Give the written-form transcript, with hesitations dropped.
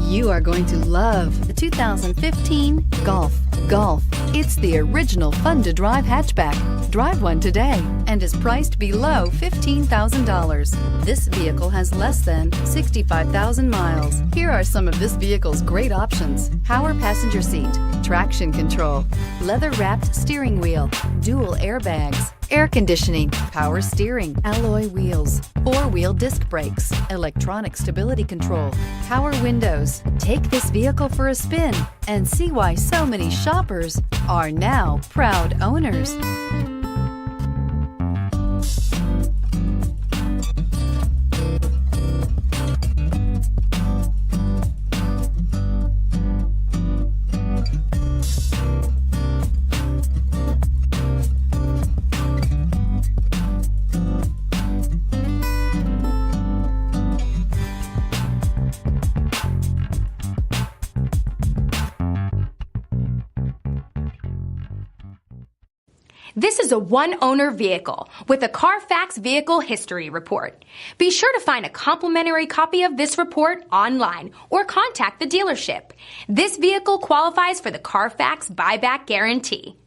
You are going to love the 2015 Golf. Golf. It's the original fun-to-drive hatchback. Drive one today and is priced below $15,000. This vehicle has less than 65,000 miles. Here are some of this vehicle's great options: power passenger seat, traction control, leather-wrapped steering wheel, dual airbags, air conditioning, power steering, alloy wheels, four-wheel disc brakes, electronic stability control, power windows. Take this vehicle for a spin and see why so many shoppers are now proud owners. This is a one-owner vehicle with a Carfax Vehicle History Report. Be sure to find a complimentary copy of this report online or contact the dealership. This vehicle qualifies for the Carfax Buyback Guarantee.